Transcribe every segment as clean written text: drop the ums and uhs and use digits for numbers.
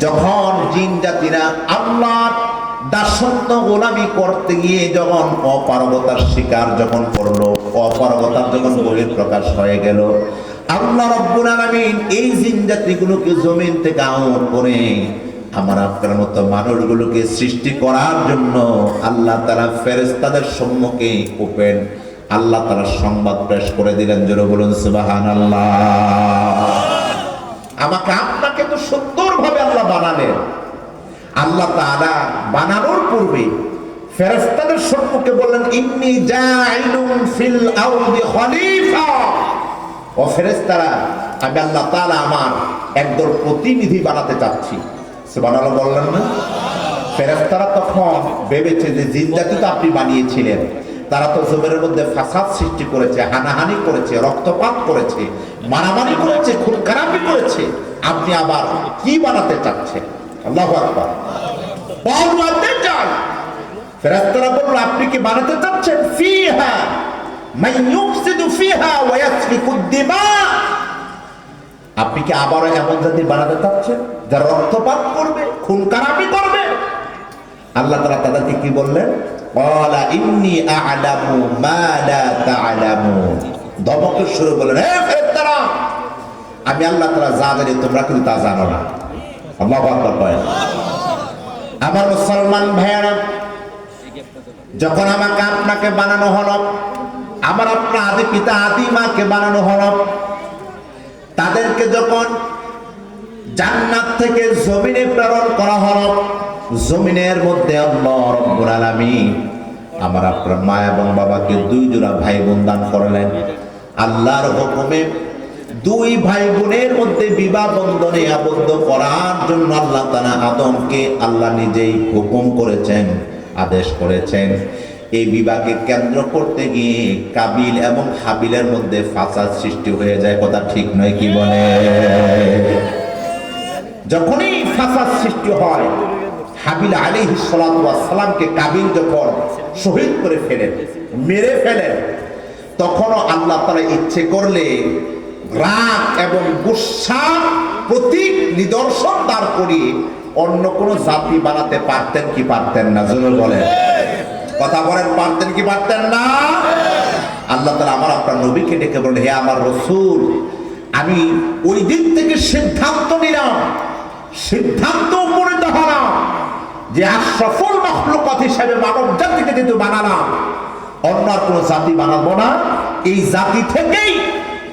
যখন জিন জাতিরা আল্লাহ দাসত্ব গোলামি করতে গিয়ে যখন অপারগতার শিকার যখন করলো, অপারগতার যখন বহির প্রকাশ হয়ে গেল, আল্লাহ রাব্বুল আলামিন এই জিন জাতিগুলোকে জমিন থেকে আউট করে আমার আপনার মতো মানুষগুলোকে সৃষ্টি করার জন্য আল্লাহ তাআলা ফেরেশতাদের সম্মুখে ওপেন আল্লাহ তাআলা সংবাদ পেশ করে দিলেন। জোরে বলুন সুবহানাল্লাহ। আমাকে আপনাকে তো সুন্দরভাবে আল্লাহ বানালেন। আল্লাহ তাআলা বানানোর পূর্বে ফেরেশতাদের সম্মুখে বললেন, ইন্নী জাইলুন ফিল আরদি খলিফা। ও ফেরেশতারা, আমি আল্লাহ তাআলা আমার একদল প্রতিনিধি বানাতে চাচ্ছি। সুবহানাল্লাহ বললেন না? ফেরেশতারা তখন ভেবেছে যে জিন জাতি তো আপনি বানিয়েছিলেন, তারা তো জমিনের মধ্যে ফাসাদ সৃষ্টি করেছে, হানাহানি করেছে, রক্তপাত করেছে, মারামারি করেছে, খুন খারাপি করেছে, আপনি আবার কি বানাতে চাচ্ছেন? আল্লাহু আকবার। ফেরেশতারা বলল, আপনি কি বানাতে চাচ্ছেন ফিহা মান ইউফসিদু ফিহা ওয়া ইয়াসফিকুদ দিমা? আপনি কি আবারও এমন জাতি বানাতে চাচ্ছেন যারা রক্তপাত করবে, খুন খারাপি করবে? আল্লাহ তাআলা তাদেরকে কি বললেন? ক্বালা ইন্নী আ'লামু মা লা তা'লামুন। ধমকের সুরে বললেন, হে ফেরেশতারা, আমি আল্লাহ তাআলা যা জানি তোমরা কিন্তু তা জানো না। আল্লাহু আকবার। আমার মুসলমান ভাইয়েরা, যখন আমাকে আপনাকে বানানো হলো, আমার আপনার আদি পিতা আদি মাকে বানানো হলো, তাদেরকে যখন জান্নাত থেকে জমিনে প্রেরণ করা হলো, জমিনের মধ্যে আল্লাহ রাব্বুল আলামিন আমার আপনার মা এবং বাবাকে দুই জোড়া ভাই বোন দান করলেন। আল্লাহর হুকুমে দুই ভাই বোনের মধ্যে বিবাহ বন্ধনে আবদ্ধ করার জন্য আল্লাহ তাআলা আদমকে আল্লাহ নিজেই হুকুম করেছেন, আদেশ করেছেন। এই বিবাহকে কেন্দ্র করতে গিয়ে কাবিল এবং হাবিলের মধ্যে ফাসাদ সৃষ্টি হয়ে যায়। কথা ঠিক নয় কি বলে? যখনই ফাসাদ সৃষ্টি হয়, হাবিল আলাইহিস সালাতু ওয়াস সালামকে কাবিল যখন শহীদ করে ফেলেন, মেরে ফেলেন, তখনও আল্লাহ তাআলা ইচ্ছে করলে রাগ এবং গুসার প্রতীক নিদর্শন দাঁড় করিয়ে অন্য কোন জাতি বানাতে পারতেন কি পারতেন না? জোরে বলেন, কথা বলেন, পারতেন কি পারতেন না? আল্লাহ তাআলা আমার আপনার নবীকে ডেকে বলেন, হে আমার রাসূল, আমি ওই দিন থেকে সিদ্ধান্ত নিলাম, সিদ্ধান্ত উপনীত হলাম যে আশরাফুল মাখলুকাত হিসেবে মানব জাতিকে যেহেতু বানালাম, অন্য আর কোন জাতি বানাবো না। এই জাতি থেকেই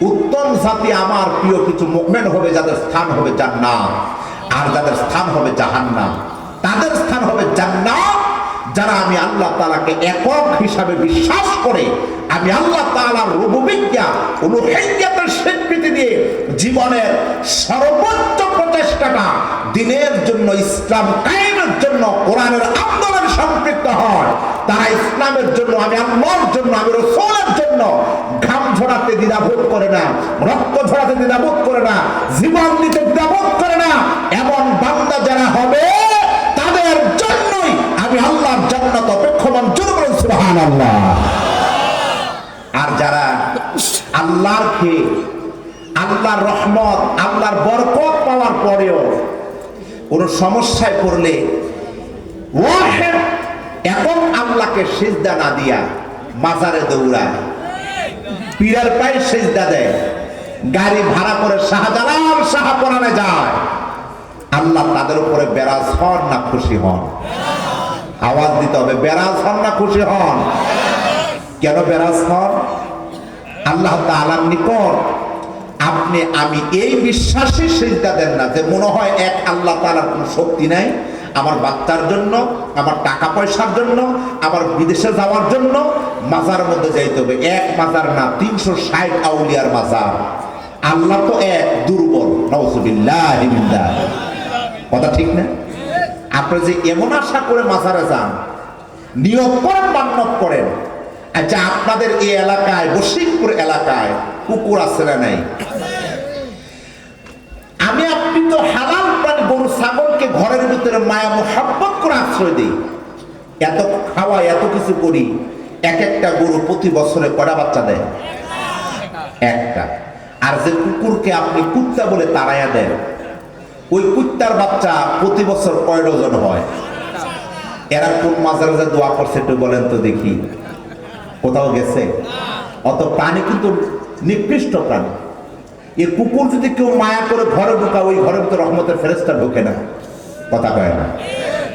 উত্তম জাতি আমার প্রিয় কিছু মুমিন হবে, যাদের স্থান হবে জান্নাত, আর যাদের স্থান হবে জাহান্নাম। তাদের স্থান হবে জান্নাত যারা আমি আল্লাহ তাআলাকে একক হিসাবে বিশ্বাস করে, আমি আল্লাহ তাআলার রুবুবিয়্যা উলুহিয়্যাতের স্বীকৃতি দিয়ে জীবনের সর্বোচ্চ প্রচেষ্টাটা দ্বীনের জন্য, ইসলাম কায়েমের জন্য, কোরআনের আন্দোলনে সম্পৃক্ত হয়। তারা ইসলামের জন্য, আমি আল্লাহর জন্য, আমি রাসূলের জন্য ঘাম ঝরাতে দ্বিধাবোধ করে না, রক্ত ঝরাতে দ্বিধাবোধ করে না, জীবন দিতে দ্বিধাবোধ করে না। এমন বান্দা যারা হবে, তাদের জন্যই আমি আল্লাহর জান্নাত অপেক্ষমান। জোরে বলুন সুবহানাল্লাহ। আর যারা আল্লাহর খেয়ে, আল্লাহর রহমত, আল্লাহর বরকত পাওয়ার পরেও কোন সমস্যায় পড়লে ওয়াহিদ একক আল্লাহকে সিজদা না দিয়া মাজারে দৌড়ায়, পীরের পায়ে সিজদা দেয়, গাড়ি ভাড়া করে শাহজালাল শাহপরানে যায়, আল্লাহ তাদের উপরে বেরাজ হন না খুশি হন? আওয়াজ দিতে হবে, বেরাজ হন না খুশি হন? কেন বেরাজ হন? আল্লাহ তাআলার নিকট আপনি আমি এই বিশ্বাসী সিজদা দেন না যে মনে হয় এক আল্লাহ তাআলার কোনো শক্তি নাই, আমার বাচ্চার জন্য, আমার টাকা পয়সার জন্য, আমার বিদেশে যাওয়ার জন্য মাজার মধ্যে যাইতে হবে। এক মাজার না, 360 আউলিয়ার মাজার। আল্লাহ তো এক, দুর্বল। নাউযুবিল্লাহি মিন যালিক। কথা ঠিক না? আপনি যে এমন আশা করে মাজারে যান, নিয়ত করেন, মান্যত করেন, আচ্ছা আপনাদের এই এলাকায়, বশিকপুর এলাকায় কুকুর আছে না নাই? আমি আপনি তো হালাল প্রাণী গরু ছাগলকে ঘরের ভিতরে মায়া মোহাব্বত করে আশ্রয় দিই, এত খাওয়াই, এত কিছু করি। এক একটা গরু প্রতি বছরে কয়টা বাচ্চা দেয়? একটা। আর যে কুকুরকে আপনি কুত্তা বলে তাড়াইয়া দেন, ওই কুত্তার বাচ্চা প্রতি বছর কয় ডজন হয়? এরা কোন মাজারে যে দোয়া করছে একটু বলেন তো দেখি, কোথাও গেছে? অত প্রাণী কিন্তু নিকৃষ্ট প্রাণী। এই কুকুর যদি কেউ মায়া করে ঘরে ঢুকা, ওই ঘরের ভিতরে রহমতের ফেরেশতা ঢোকে না, কথা কয় না।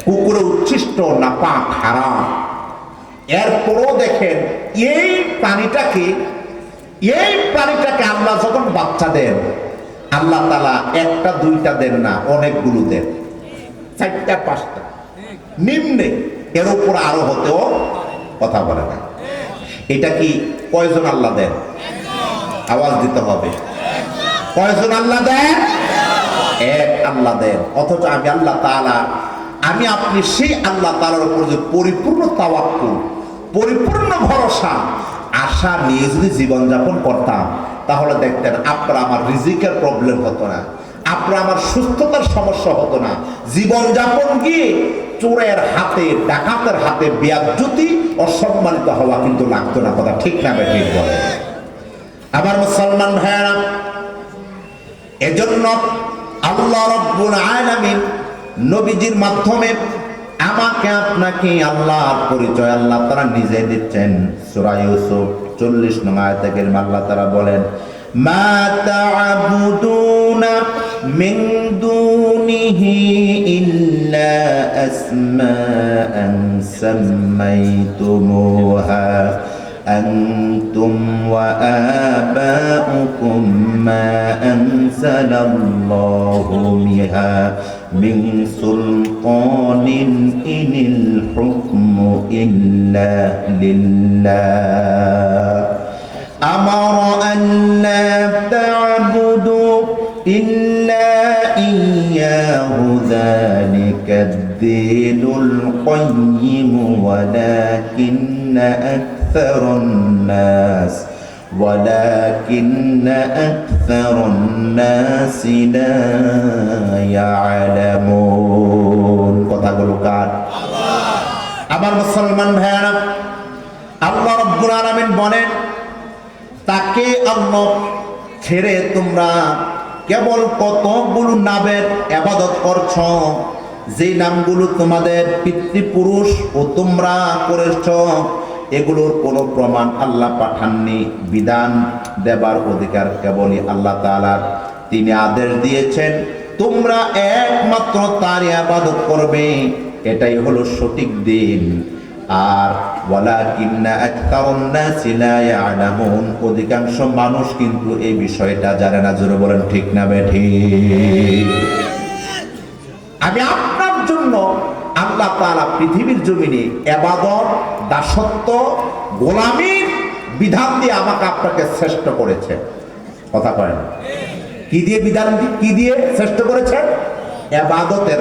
কুকুরে উচ্ছিষ্ট নাপাক হারাম। এরপরও দেখেন এই প্রাণীটাকে আল্লাহ যখন বাচ্চা দেন, আল্লাহ তাআলা একটা দুইটা দেন না, অনেকগুলো দেন, 4টা 5টা নিম্নে, এর উপর আরো হতেও কথা বলে না। এটা কি কয়জন আল্লাহ দেন? আওয়াজ দিতে হবে। কয়জন আল্লাহ দেন? এক আল্লাহ দেন। অথচ আমি আল্লাহ তাআলা, আমি আপনি সেই আল্লাহ তাআলার উপর যে পরিপূর্ণ তাওয়াক্কুল, পরিপূর্ণ ভরসা, আশা নিয়ে যদি জীবনযাপন করতাম, তাহলে দেখতেন আপনার আমার রিজিকের প্রবলেম হতো না, আপনার আমার সুস্থতার সমস্যা হতো না, জীবনযাপন গিয়ে চোরের হাতে, ডাকাতের হাতে বেয়াজ্জতি, অসম্মানিত হওয়া কিন্তু লাগতো না। কথা ঠিক না ঠিক বলে? আমার মুসলমান ভাইয়েরা, এজন্য আল্লাহ রাব্বুল আলামিন নবীজির মাধ্যমে আমাকে আপনাকে আল্লাহর পরিচয় আল্লাহ তাআলা নিজে দিচ্ছেন। সূরা ইউসুফ 40 নং আয়াতে কারিমা আল্লাহ তাআলা বলেন, মা তা'বুদুনা মিন দুনিহি ইল্লা আসমাআন সাম্মাইতুমুহা أنتم وآباؤكم ما أنزل الله بها من سلطان إن الحكم إلا لله أمر أن لا تعبدوا إلا إياه ذلك الدين القيم ولكن أكثر الناس لا يعلمون। কথাগুলো কার? আমার মুসলমান ভাইয়েরা, আল্লাহ রাব্বুল আলামিন বলেন, তাকে আল্লাহ ছেড়ে তোমরা কেবল কতগুলো নামের ইবাদত করছো, যে নামগুলো তোমাদের পিতৃপুরুষ ও তোমরা করেছো, এগুলোর কোনো প্রমাণ আল্লাহ পাঠাননি। বিধান দেবার অধিকার কেবলই আল্লাহ তাআলার। তিনি আদেশ দিয়েছেন তোমরা একমাত্র তার ইবাদত করবে, এটাই হলো সঠিক দিন। আর ওয়ালাকিন্না আকতারুন নাসি লা ইয়ালামুন, অধিকাংশ মানুষ কিন্তু এই বিষয়টা জানে না। জোরে বলেন ঠিক না বেঠিক? আমি আপনার জন্য আল্লাহ তাআলা পৃথিবীর জমিনে ইবাদত, দাসত্ব, গোলামীর বিধান দিয়ে আমাকে আপনাকে শ্রেষ্ঠ করেছে। কথা কয় না? কি দিয়ে বিধান, কি দিয়ে শ্রেষ্ঠ করেছে? ইবাদতের,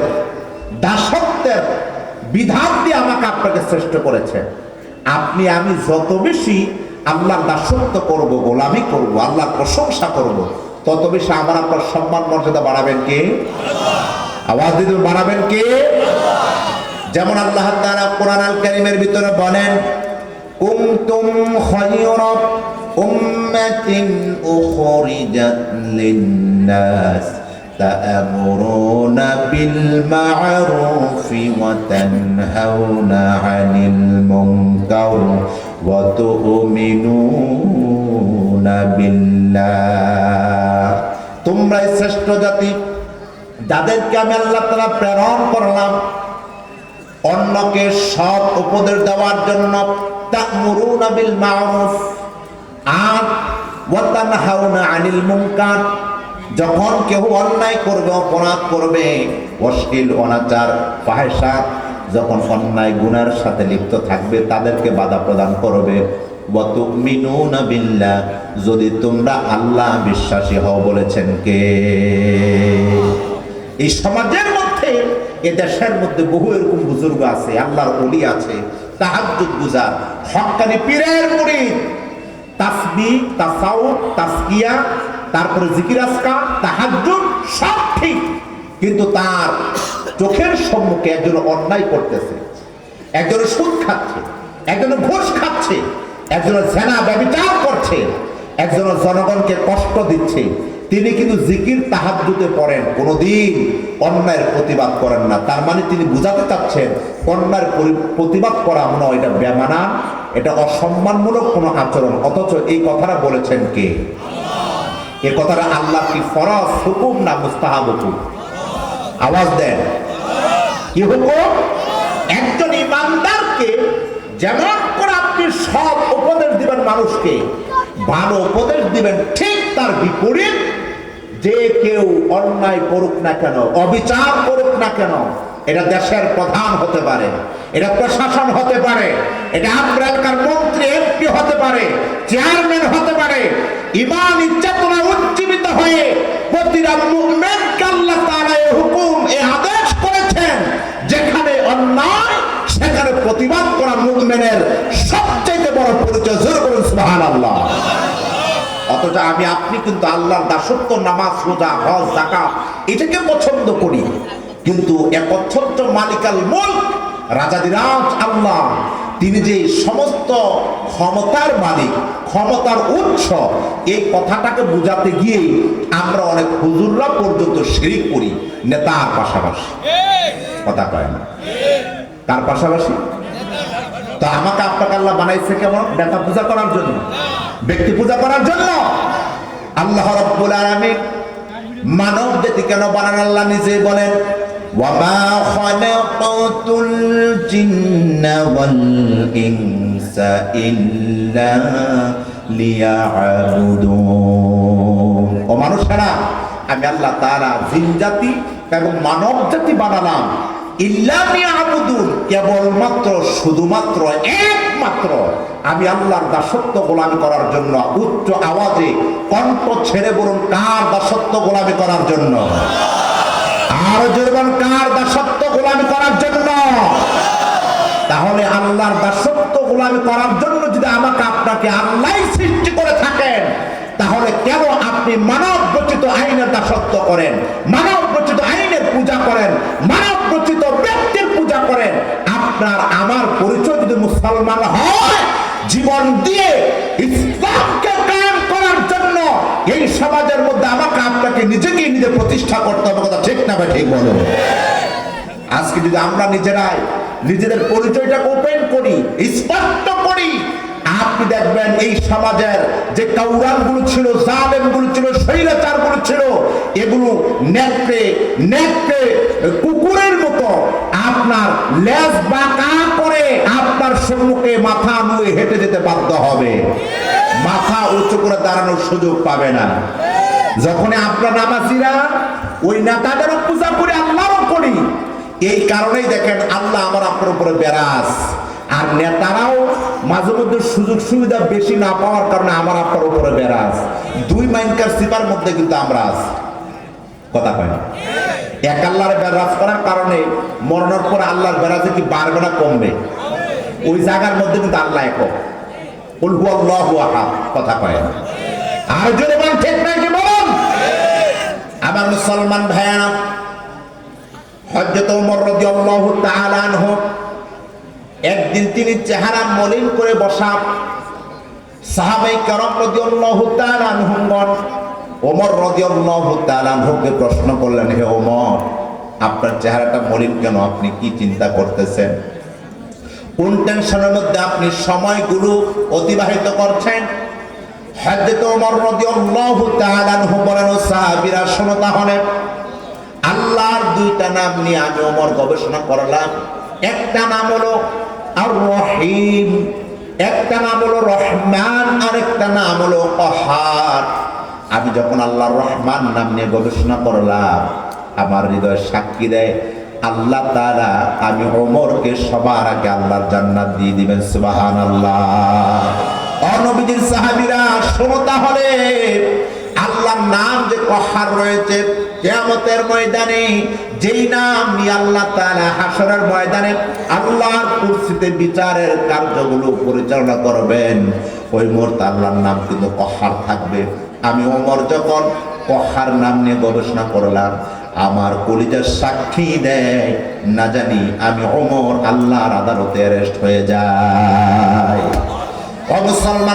দাসত্বের বিধান দিয়ে আমাকে আপনাকে শ্রেষ্ঠ করেছে। আপনি আমি যত বেশি আল্লাহর দাসত্ব করব, গোলামি করব, আল্লাহর প্রশংসা করব, তত বেশি আমার আপনার সম্মান মর্যাদা বাড়াবেন কে? আওয়াজ দিতে বাড়াবেন কে? যেমন আল্লাহ তাআলা কোরআন আল কারীমের ভিতরে বলেন, কুনতুম খায়রা উম্মাতিন উখরিজাত লিন-নাস তা'মুরুনা বিল মা'রুফি ওয়া তানহাউনা 'আনিল মুনকার ওয়া তু'মিনুনা বিল্লাহ। তোমরা শ্রেষ্ঠ জাতি, যাদেরকে আমি আল্লাহ তাআলা প্রেরণ করলাম অন্যকে সৎ উপদেশ দেওয়ার জন্য, তা'মুরুনা বিল মা'রুফ আর ওয়া তানহাউনা আনিল মুনকার, যখন কেউ অন্যায় করবে, অপরাধ করবে, অশ্লীল অনাচার ফাহিশা, যখন অন্যায় গুনার সাথে লিপ্ত থাকবে তাদেরকে বাধা প্রদান করবে। ওয়া তু'মিনুনা বিল্লাহ, যদি তোমরা আল্লাহ বিশ্বাসী হও বলেছেন কে? এই সমাজের মধ্যে, এই দেশের মধ্যে বহু এরকম বুজুর্গ আছে, আল্লাহর ওলি আছে, তাহাজ্জুদ গুজার, হক্কানি পীরের মুরিদ, তাসবিহ, তাসাউফ, তাসকিয়া, তারপরে জিকির আজকার, তাহাজ্জুদ সব ঠিক, কিন্তু তার চোখের সম্মুখে একজন অন্যায় করতেছে, একজন সুদ খাচ্ছে, একজন ঘুষ খাচ্ছে, একজন জেনা ব্যভিচার করছে, একজন জনগণকে কষ্ট দিচ্ছে, তিনি কিন্তু জিকির তাহাজ্জুদে পড়েন, কোনোদিন অন্যায়ের প্রতিবাদ করেন না। তার মানে তিনি বুঝাতে চাচ্ছেন অন্যায়ের প্রতিবাদ করা মনে হয় এটা বেমানান, এটা অসম্মানমূলক কোনো আচরণ। অথচ এই কথাটা বলেছেন কে? এ কথাটা আল্লাহ কি ফরজ হুকুম না মুস্তাহাব হুকুম? আওয়াজ দেন, কি হুকুম? একজন ইমানদারকে যেমন করে আপনি সৎ উপদেশ দিবেন, মানুষকে ভালো উপদেশ দিবেন, ঠিক তার বিপরীত যে কেউ অন্যায় করুক না কেন, অবিচার করুক না কেন, এটা দেশের প্রধান হতে পারে, এটা প্রশাসন হতে পারে, এটা আপনার এলাকার মন্ত্রী এমপি হতে পারে, চেয়ারম্যান হতে পারে, ঈমান চেতনা উজ্জীবিত হয়ে প্রতিটা মুমিনকে আল্লাহ তাআলা এই হুকুম, এই আদেশ করেছেন, যেখানে অন্যায় সেখানে প্রতিবাদ করা মুমিনের সবচেয়ে বড় পরিচয়। জোরে বলুন সুবহানাল্লাহ। অথচ আমি আপনি কিন্তু আল্লাহর দাসত্ব, নামাজ, রোজা, হজ, যাকাত এটাকে পছন্দ করি, কিন্তু একচ্ছত্র মালিকাল মুলক, রাজাদিরাজ আল্লাহ, তিনি যে সমস্ত ক্ষমতার মালিক, ক্ষমতার উৎস, এই কথাটাকে বুঝাতে গিয়ে আমরা অনেক হুজুররা পর্যন্ত শিরক করি নেতার পাশাপাশি। কথা কয় না? কার পাশাপাশি? তো আমাকে আপনাকে আল্লাহ বানাইছে কেমন? নেতা পূজা করার জন্য, ব্যক্তি পূজা করার জন্য? আল্লাহ রাব্বুল আলামিন মানব জাতি কেন বানান? আল্লাহ নিজে বলেন, ওয়ামা খালাকাতুল জিন্না ওয়াল ইনসা ইল্লা লিয়াবুদুন। ও মানুষেরা, আমি আল্লাহ তাআলা জিন জাতি এবং মানব জাতি বানালাম ইল্লা লিয়াবুদুন, কেবলমাত্র, শুধুমাত্র, একমাত্র আমি আল্লাহর দাসত্ব গোলামি করার জন্য। উচ্চ আওয়াজে কণ্ঠ ছেড়ে বলুন, কার দাসত্ব গোলামি করার জন্য? আর জোরবান, কার দাসত্ব গোলামি করার জন্য? তাহলে আল্লাহর দাসত্ব গোলামি করার জন্য যদি আমাকে আপনাকে আল্লাহ সৃষ্টি করে থাকেন, তাহলে কেন আপনি মানব রচিত আইনের দাসত্ব করেন, মানব রচিত আইনের পূজা করেন, মানব রচিত ব্যক্তির পূজা করেন? আপনার আমার পরিচয় যদি মুসলমান হয়, জীবন দিয়ে ইসলামকে কায়েম করার জন্য এই সমাজের মধ্যে আমাকে আপনাকে নিজেকেই নিজে প্রতিষ্ঠা করতে হবে। কথা ঠিক না ভাই? ঠিক বলো। আজকে যদি আমরা নিজেরাই নিজেদের পরিচয়টাকে ওপেন করি, স্পষ্ট করি, আপনি দেখবেন এই সমাজের যে কাউরালগুলো ছিল, জালেমগুলো ছিল, স্বৈরাচারগুলো ছিল, এগুলো নেকড়ে নেকড়ে কুকুরের মতো আপনার লেজ বাঁকা করে আপনার সম্মুখে মাথা নুয়ে হেঁটে যেতে বাধ্য হবে, মাথা উঁচু করে দাঁড়ানোর সুযোগ পাবে না। যখন আমরা নামাজিরা ওই নেতাদেরও পূজা করি, আল্লাহরও করি, এই কারণেই দেখেন আল্লাহ আমার আপনার উপরে বেরাস, আর নেতারাও মাঝে মধ্যে সুযোগ সুবিধা বেশি না পাওয়ার কারণে আমার আপনার উপরে বেরাস। দুই মাইনকার সিপার মধ্যে কিন্তু আমরা আছি। কথা কয় না? এক আল্লাহর বেরাস করার কারণে মরণের পরে আল্লাহর বেরাসে কি বাড়বে না কমবে? ওই জায়গার মধ্যে কিন্তু আল্লাহ একক। কুল হুয়াল্লাহু আহাদ। কথা কয় না? আর যদি বলেন ঠিক নাকি বলুন? আমার মুসলমান ভাইয়েরা, হযরত ওমর রাদিয়াল্লাহু তাআলা আনহু একদিন তিনি চেহারা মলিন করে বসা সাহাবায়ে কেরাম রাদিয়াল্লাহু তাআলা আনহুগণ ওমর রাদিয়াল্লাহু তাআলা আনহুকে প্রশ্ন করলেন, হে ওমর, আপনার চেহারাটা মলিন কেন? আপনি কি চিন্তা করতেছেন? কোন টেনশনের মধ্যে আপনি সময়গুলো অতিবাহিত করছেন? হযরত ওমর রাদিয়াল্লাহু তাআলা আনহু বলেন, ও সাহাবীরা শোনো, তাহলে আল্লাহর দুইটা নাম নিয়ে আমি ওমর গবেষণা করলাম। একটা নাম হলো আর রহিম, একটা নাম হলো রহমান, আর একটা নাম হলো কহার। আমি যখন আল্লাহর রহমান নাম নিয়ে গবেষণা করলাম, আমার হৃদয় সাক্ষী দেয় আল্লাহ তাআলা আমি ওমরকে সবার আগে আল্লাহর জান্নাত দিয়ে দিবেন। সুবহানাল্লাহ। ও নবীজির সাহাবীরা শোনো, তাহলে আল্লাহর নাম যে কহার রয়েছে, কিয়ামতের ময়দানে যেই নাম নিয়ে আল্লাহ তাআলা হাশরের ময়দানে আল্লাহর কুরসিতে বিচারের কার্যগুলো পরিচালনা করবেন, ওই মুহূর্তে আল্লাহর নাম কিন্তু কহার থাকবে। আমি ওমর যখন কহার নাম নিয়ে গবেষণা করলাম, আমার কলিজার সাক্ষী দেয় না জানি আমি ওমর আল্লাহর আদালতে অ্যারেস্ট হয়ে যাই। ও মুসলমান